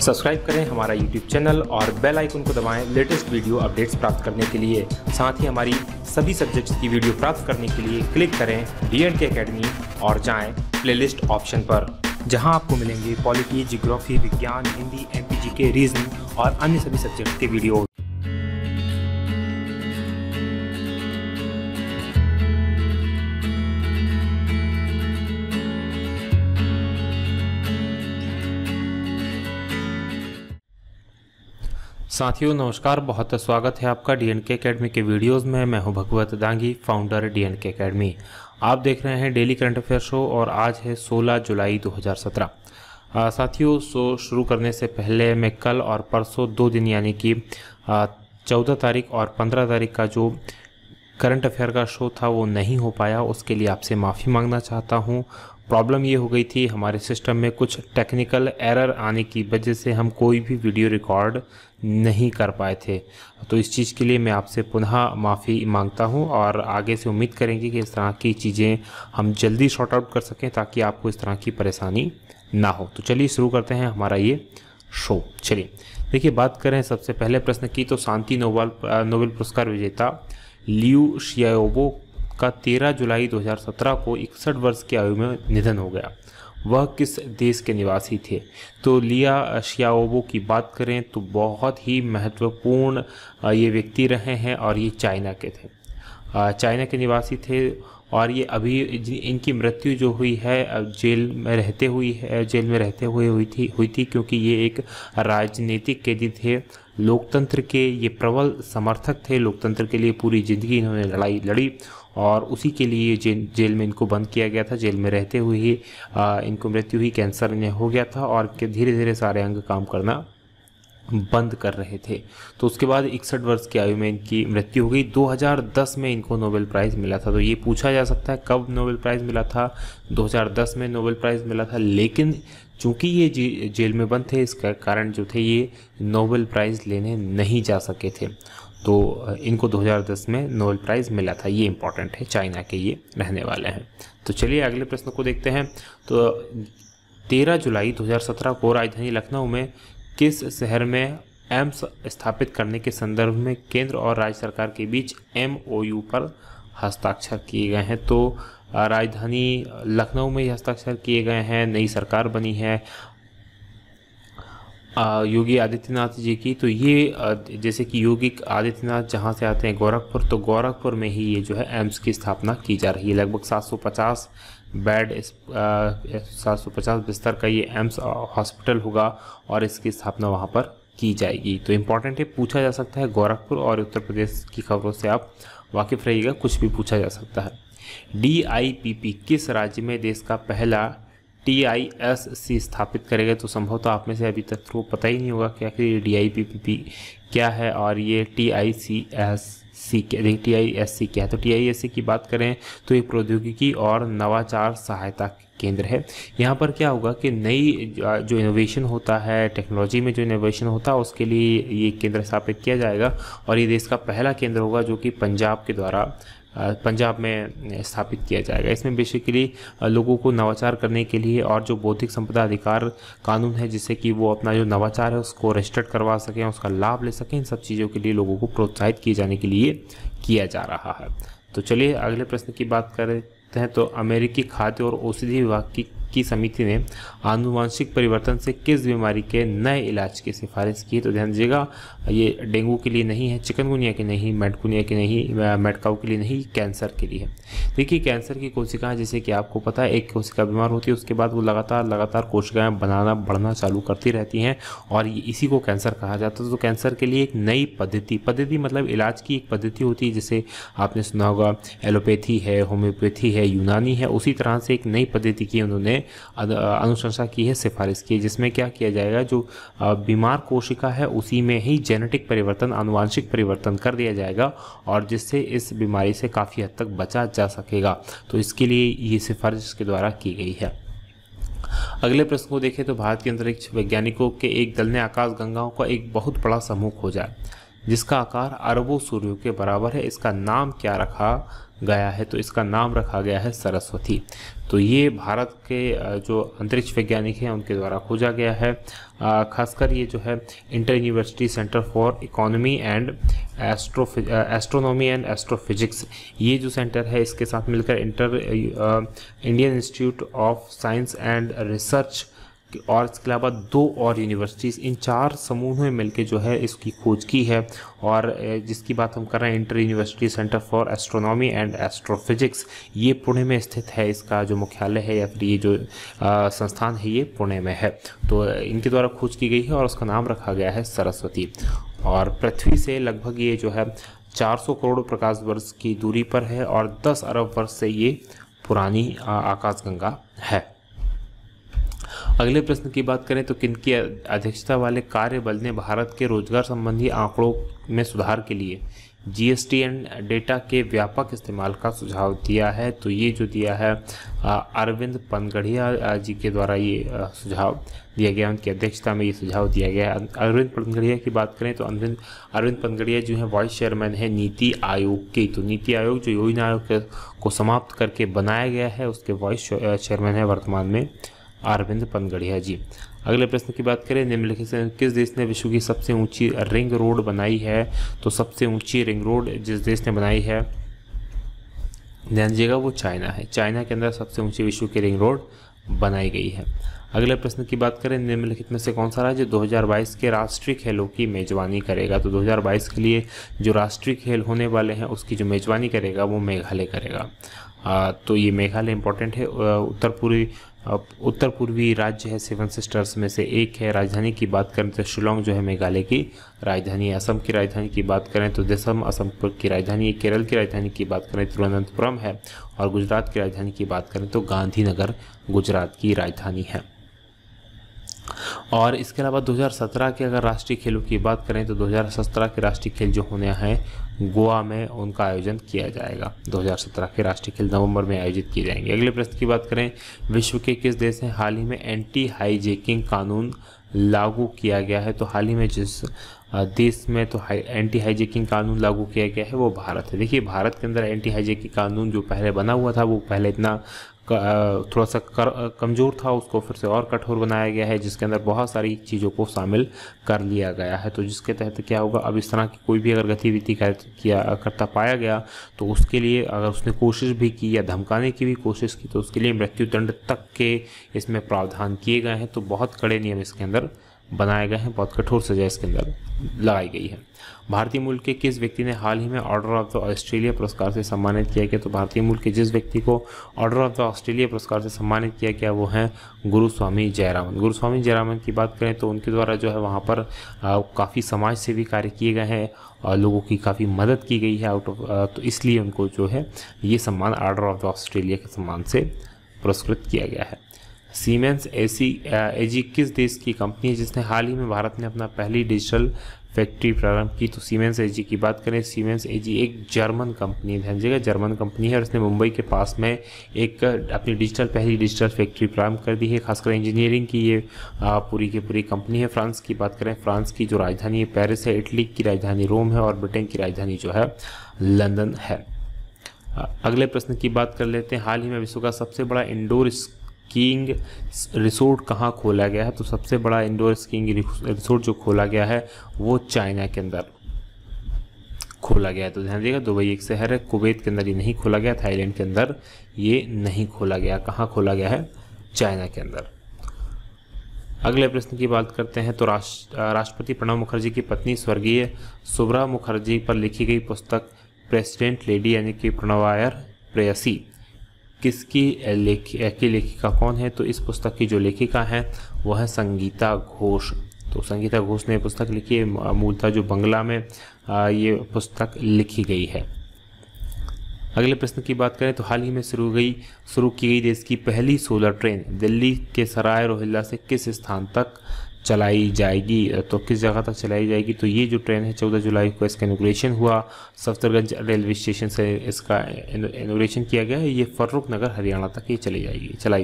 Subscribe करें हमारा YouTube channel और बेल आइकन को दबाएं लेटेस्ट वीडियो अपडेट्स प्राप्त करने के लिए। साथ ही हमारी सभी सब्जेक्ट्स की वीडियो प्राप्त करने के लिए क्लिक करें D&K अकेडमी और जाएं प्लेलिस्ट ऑप्शन पर, जहां आपको मिलेंगे पॉलिटी, जियोग्राफी, विज्ञान, हिंदी, MPGK, रीजनिंग और अन्य सभी सब्जेक्ट के वीडियो। साथियों नमस्कार, बहुत स्वागत है आपका D&K अकेडमी के वीडियोस में। मैं हूं भगवत दांगी, फाउंडर D&K अकेडमी। आप देख रहे हैं डेली करंट अफेयर शो और आज है 16 जुलाई 2017। साथियों शुरू करने से पहले मैं कल और परसों 2 दिन यानी कि 14 तारीख और 15 तारीख का जो करंट अफेयर का शो था वो नहीं हो पाया, उसके लिए आपसे माफ़ी मांगना चाहता हूँ। प्रॉब्लम ये हो गई थी, हमारे सिस्टम में कुछ टेक्निकल एरर आने की वजह से हम कोई भी वीडियो रिकॉर्ड नहीं कर पाए थे। तो इस चीज़ के लिए मैं आपसे पुनः माफ़ी मांगता हूं और आगे से उम्मीद करेंगे कि इस तरह की चीज़ें हम जल्दी शॉर्ट आउट कर सकें ताकि आपको इस तरह की परेशानी ना हो। तो चलिए शुरू करते हैं हमारा ये शो। चलिए देखिए, बात करें सबसे पहले प्रश्न की तो शांति नोबेल पुरस्कार विजेता लियू शियाओबो का 13 जुलाई 2017 को 61 वर्ष की आयु में निधन हो गया। वह किस देश के निवासी थे? तो लिया शियाओबो की बात करें तो बहुत ही महत्वपूर्ण ये व्यक्ति रहे हैं और ये चाइना के थे, चाइना के निवासी थे। और ये अभी इनकी मृत्यु जो हुई है जेल में रहते हुए हुई थी क्योंकि ये एक राजनीतिक कैदी थे, लोकतंत्र के ये प्रबल समर्थक थे। लोकतंत्र के लिए पूरी ज़िंदगी इन्होंने लड़ाई लड़ी और उसी के लिए जेल में इनको बंद किया गया था। जेल में रहते हुए ही इनको मृत्यु हुई, कैंसर इन्हें हो गया था और धीरे धीरे सारे अंग काम करना बंद कर रहे थे। तो उसके बाद 61 वर्ष की आयु में इनकी मृत्यु हो गई। 2010 में इनको नोबेल प्राइज़ मिला था। तो ये पूछा जा सकता है कब नोबेल प्राइज़ मिला था? 2010 में नोबेल प्राइज़ मिला था, लेकिन चूँकि ये जेल में बंद थे इसका कारण जो थे ये नोबेल प्राइज़ लेने नहीं जा सके थे। तो इनको 2010 में नोबेल प्राइज़ मिला था। ये इम्पॉर्टेंट है, चाइना के ये रहने वाले हैं। तो चलिए अगले प्रश्न को देखते हैं। तो 13 जुलाई 2017 को राजधानी लखनऊ में किस शहर में एम्स स्थापित करने के संदर्भ में केंद्र और राज्य सरकार के बीच MOU पर हस्ताक्षर किए गए हैं? तो राजधानी लखनऊ में हस्ताक्षर किए गए हैं। नई सरकार बनी है योगी आदित्यनाथ जी की। तो ये जैसे कि योगी आदित्यनाथ जहाँ से आते हैं गोरखपुर, तो गोरखपुर में ही ये जो है एम्स की स्थापना की जा रही है। लगभग 750 बिस्तर का ये एम्स हॉस्पिटल होगा और इसकी स्थापना वहाँ पर की जाएगी। तो इम्पॉर्टेंट है, पूछा जा सकता है। गोरखपुर और उत्तर प्रदेश की खबरों से आप वाकिफ़ रहिएगा, कुछ भी पूछा जा सकता है। DIPP किस राज्य में देश का पहला TISC स्थापित करेगा? तो संभवतः आप में से अभी तक तो पता ही नहीं होगा कि आखिर DIPP क्या है और ये TISC क्या है। तो TISC की बात करें तो ये प्रौद्योगिकी और नवाचार सहायता केंद्र है। यहाँ पर क्या होगा कि नई जो इनोवेशन होता है, टेक्नोलॉजी में जो इनोवेशन होता है उसके लिए ये केंद्र स्थापित किया जाएगा और ये देश का पहला केंद्र होगा जो कि पंजाब में स्थापित किया जाएगा। इसमें बेसिकली लोगों को नवाचार करने के लिए और जो बौद्धिक संपदा अधिकार कानून है जिससे कि वो अपना जो नवाचार है उसको रजिस्टर्ड करवा सकें, उसका लाभ ले सकें, इन सब चीज़ों के लिए लोगों को प्रोत्साहित किए जाने के लिए किया जा रहा है। तो चलिए अगले प्रश्न की बात करते हैं। तो अमेरिकी खाद्य और औषधि विभाग की समिति ने आनुवांशिक परिवर्तन से किस बीमारी के नए इलाज की सिफारिश की? तो ध्यान दीजिएगा, ये डेंगू के लिए नहीं है, चिकनगुनिया के नहीं, मेडकुनिया के नहीं, मेडकाऊ के लिए नहीं, कैंसर के लिए है। देखिए कैंसर की कोशिकाएं, जैसे कि आपको पता है, एक कोशिका बीमार होती है उसके बाद वो लगातार कोशिकाएं बढ़ना चालू करती रहती हैं और इसी को कैंसर कहा जाता है। तो कैंसर के लिए एक नई पद्धति मतलब इलाज की एक पद्धति होती है, जैसे आपने सुना होगा एलोपैथी है, होम्योपैथी है, यूनानी है। उसी तरह से एक नई पद्धति की उन्होंने अनुशंसा की है, सिफारिश की है, जिसमें क्या किया जाएगा, जो बीमार कोशिका है उसी में ही जेनेटिक परिवर्तन, आनुवांशिक परिवर्तन कर दिया जाएगा और जिससे इस बीमारी से काफ़ी हद तक बचा जा सकेगा। तो इसके लिए ये सिफारिश के द्वारा की गई है। अगले प्रश्न को देखें तो भारत के अंतरिक्ष वैज्ञानिकों के एक दल ने आकाशगंगाओं का एक बहुत बड़ा समूह खोजा। जिसका आकार अरबों सूर्यों के बराबर है। इसका नाम क्या रखा गया है? तो इसका नाम रखा गया है सरस्वती। तो ये भारत के जो अंतरिक्ष वैज्ञानिक हैं उनके द्वारा खोजा गया है। खासकर ये जो है inter university centre for economy and astronomy and astrophysics, ये जो सेंटर है इसके साथ मिलकर Indian institute of science and research और इसके अलावा 2 और यूनिवर्सिटीज़, इन 4 समूहों में मिलकर जो है इसकी खोज की है। और जिसकी बात हम कर रहे हैं inter university centre for astronomy and astrophysics, ये पुणे में स्थित है। इसका जो मुख्यालय है या फिर ये जो संस्थान है ये पुणे में है। तो इनके द्वारा खोज की गई है और उसका नाम रखा गया है सरस्वती। और पृथ्वी से लगभग ये जो है 400 करोड़ प्रकाश वर्ष की दूरी पर है और 10 अरब वर्ष से ये पुरानी आकाशगंगा है। अगले प्रश्न की बात करें तो किनकी अध्यक्षता वाले कार्य बल ने भारत के रोजगार संबंधी आंकड़ों में सुधार के लिए जीएसटी एंड डेटा के व्यापक इस्तेमाल का सुझाव दिया है? तो ये जो दिया है अरविंद पनगढ़िया जी के द्वारा ये सुझाव दिया गया, उनकी अध्यक्षता में ये सुझाव दिया गया। अरविंद पनगढ़िया की बात करें तो अरविंद पनगढ़िया जो है वाइस चेयरमैन है नीति आयोग के। तो नीति आयोग जो योजना आयोग को समाप्त करके बनाया गया है उसके वाइस चेयरमैन है वर्तमान में अरविंद पनगढ़िया जी। अगले प्रश्न की बात करें, निम्नलिखित से किस देश ने विश्व की सबसे ऊंची रिंग रोड बनाई है? तो सबसे ऊंची रिंग रोड जिस देश ने बनाई है, ध्यान दीजिएगा, वो चाइना है। चाइना के अंदर सबसे ऊंची विश्व की रिंग रोड बनाई गई है। अगले प्रश्न की बात करें, निम्नलिखित में से कौन सा राज्य 2022 के राष्ट्रीय खेलों की मेजबानी करेगा? तो 2022 के लिए जो राष्ट्रीय खेल होने वाले हैं उसकी जो मेजबानी करेगा वो मेघालय करेगा। तो ये मेघालय इंपॉर्टेंट है, उत्तर पूर्वी राज्य है, 7 सिस्टर्स में से एक है। राजधानी की बात करें तो शिलोंग जो है मेघालय की राजधानी है। असम की राजधानी की बात करें तो दिसम असम की राजधानी है। केरल की राजधानी की बात करें तिरुवनंतपुरम है और गुजरात की राजधानी की बात करें तो गांधीनगर गुजरात की राजधानी है। और इसके अलावा 2017 के अगर राष्ट्रीय खेलों की बात करें तो 2017 के राष्ट्रीय खेल जो होने हैं गोवा में उनका आयोजन किया जाएगा। 2017 के राष्ट्रीय खेल नवंबर में आयोजित किए जाएंगे। अगले प्रश्न की बात करें, विश्व के किस देश ने हाल ही में एंटी हाईजैकिंग कानून लागू किया गया है? तो हाल ही में जिस देश में तो एंटी हाईजैकिंग कानून लागू किया गया है वो भारत है। देखिए भारत के अंदर एंटी हाईजैकिंग कानून जो पहले बना हुआ था वो पहले इतना थोड़ा सा कमज़ोर था, उसको फिर से और कठोर बनाया गया है जिसके अंदर बहुत सारी चीज़ों को शामिल कर लिया गया है। तो जिसके तहत क्या होगा, अब इस तरह की कोई भी अगर गतिविधि करता पाया गया तो उसके लिए अगर उसने कोशिश भी की या धमकाने की भी कोशिश की तो उसके लिए मृत्युदंड तक के इसमें प्रावधान किए गए हैं। तो बहुत कड़े नियम इसके अंदर बनाए गए हैं, बहुत कठोर सजा इसके अंदर लगाई गई है। भारतीय मूल के किस व्यक्ति ने हाल ही में ऑर्डर ऑफ द ऑस्ट्रेलिया पुरस्कार से सम्मानित किया गया? तो भारतीय मूल के जिस व्यक्ति को ऑर्डर ऑफ द ऑस्ट्रेलिया पुरस्कार से सम्मानित किया गया वो हैं गुरुस्वामी जयरामन। गुरुस्वामी जयरामन की बात करें तो उनके द्वारा जो है वहाँ पर काफ़ी समाज सेवी कार्य किए गए हैं और लोगों की काफ़ी मदद की गई है तो इसलिए उनको जो है ये सम्मान ऑर्डर ऑफ द ऑस्ट्रेलिया के सम्मान से पुरस्कृत किया गया है। सीमेंस एजी किस देश की कंपनी है जिसने हाल ही में भारत में अपना पहली डिजिटल फैक्ट्री प्रारंभ की? तो सीमेंस एजी की बात करें, सीमेंस एजी एक जर्मन कंपनी है, ध्यान दीजिएगा जर्मन कंपनी है और इसने मुंबई के पास में एक अपनी पहली डिजिटल फैक्ट्री प्रारंभ कर दी है। खासकर इंजीनियरिंग की ये पूरी की पूरी कंपनी है। फ्रांस की बात करें, फ्रांस की जो राजधानी है पेरिस है, इटली की राजधानी रोम है और ब्रिटेन की राजधानी जो है लंदन है। अगले प्रश्न की बात कर लेते हैं, हाल ही में विश्व का सबसे बड़ा इंडोर स्कीइंग रिसोर्ट कहाँ खोला गया है? तो सबसे बड़ा इंडोर स्कीइंग रिसोर्ट जो खोला गया है वो चाइना के अंदर खोला गया है। तो ध्यान दीजिएगा दुबई एक शहर है, कुवैत के अंदर ये नहीं खोला गया, थाईलैंड के अंदर ये नहीं खोला गया। कहाँ खोला गया है? चाइना के अंदर। अगले प्रश्न की बात करते हैं तो राष्ट्रपति प्रणब मुखर्जी की पत्नी स्वर्गीय शुभ्रा मुखर्जी पर लिखी गई पुस्तक प्रेसिडेंट लेडी यानी कि प्रणवायर प्रेयसी किसकी लेखिका कौन है? तो इस पुस्तक की जो लेखिका है वो है संगीता घोष। तो संगीता घोष ने पुस्तक लिखी है, मूलतः जो बंगला में ये पुस्तक लिखी गई है। अगले प्रश्न की बात करें तो हाल ही में शुरू की गई देश की पहली सोलर ट्रेन दिल्ली के सराय रोहिल्ला से किस स्थान तक चलाई जाएगी। तो किस जगह तक चलाई जाएगी? तो ये जो ट्रेन है 14 जुलाई को इसका इनॉग्रेशन हुआ, सफदरगंज रेलवे स्टेशन से इसका इनॉग्रेशन किया गया है। ये फर्रुखनगर हरियाणा तक ये चलाई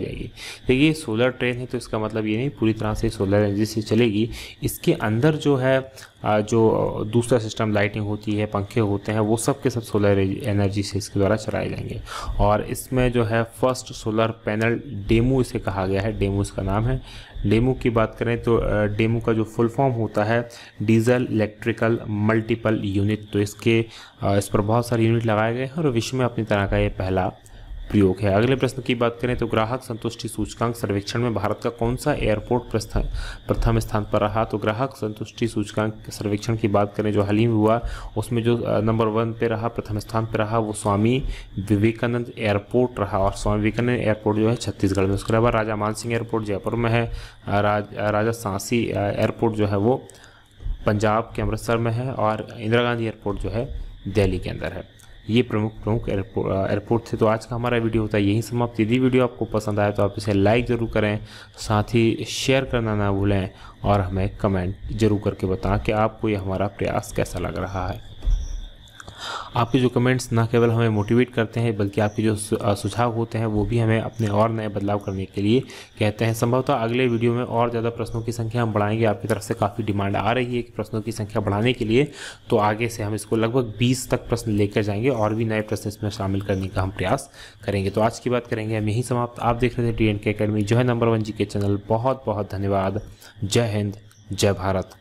जाएगी। देखिए ये सोलर ट्रेन है तो इसका मतलब ये नहीं पूरी तरह से सोलर एनर्जी से चलेगी। इसके अंदर जो है जो दूसरा सिस्टम लाइटिंग होती है, पंखे होते हैं, वो सब के सब सोलर एनर्जी से इसके द्वारा चलाए जाएंगे। और इसमें जो है फर्स्ट सोलर पैनल डेमू इसे कहा गया है, डेमू इसका नाम है। डेमू की बात करें तो डेमू का जो फुल फॉर्म होता है डीजल इलेक्ट्रिकल मल्टीपल यूनिट। तो इस पर बहुत सारे यूनिट लगाए गए हैं और विश्व में अपनी तरह का ये पहला प्रयोग है। अगले प्रश्न की बात करें तो ग्राहक संतुष्टि सूचकांक सर्वेक्षण में भारत का कौन सा एयरपोर्ट प्रथम स्थान पर रहा? तो ग्राहक संतुष्टि सूचकांक सर्वेक्षण की बात करें जो हाल ही में हुआ, उसमें जो नंबर 1 पे रहा, प्रथम स्थान पे रहा, वो स्वामी विवेकानंद एयरपोर्ट रहा। और स्वामी विवेकानंद एयरपोर्ट जो है छत्तीसगढ़ में, उसके अलावा राजा मानसिंह एयरपोर्ट जयपुर में है, राजा सांसी एयरपोर्ट जो है वो पंजाब के अमृतसर में है, और इंदिरा गांधी एयरपोर्ट जो है दिल्ली के अंदर है। ये प्रमुख एयरपोर्ट थे। तो आज का हमारा वीडियो होता है यही समाप्त। यदि वीडियो आपको पसंद आए तो आप इसे लाइक ज़रूर करें, साथ ही शेयर करना ना भूलें और हमें कमेंट जरूर करके बताएं कि आपको ये हमारा प्रयास कैसा लग रहा है। आपके जो कमेंट्स ना केवल हमें मोटिवेट करते हैं बल्कि आपके जो सुझाव होते हैं वो भी हमें अपने और नए बदलाव करने के लिए कहते हैं। संभवतः अगले वीडियो में और ज़्यादा प्रश्नों की संख्या हम बढ़ाएंगे। आपकी तरफ से काफ़ी डिमांड आ रही है कि प्रश्नों की संख्या बढ़ाने के लिए, तो आगे से हम इसको लगभग 20 तक प्रश्न लेकर जाएंगे और भी नए प्रश्न इसमें शामिल करने का हम प्रयास करेंगे। तो आज की बात करेंगे हम यहीं समाप्त। आप देख रहे थे DNK अकेडमी, जो है नंबर 1 GK चैनल। बहुत बहुत धन्यवाद। जय हिंद, जय भारत।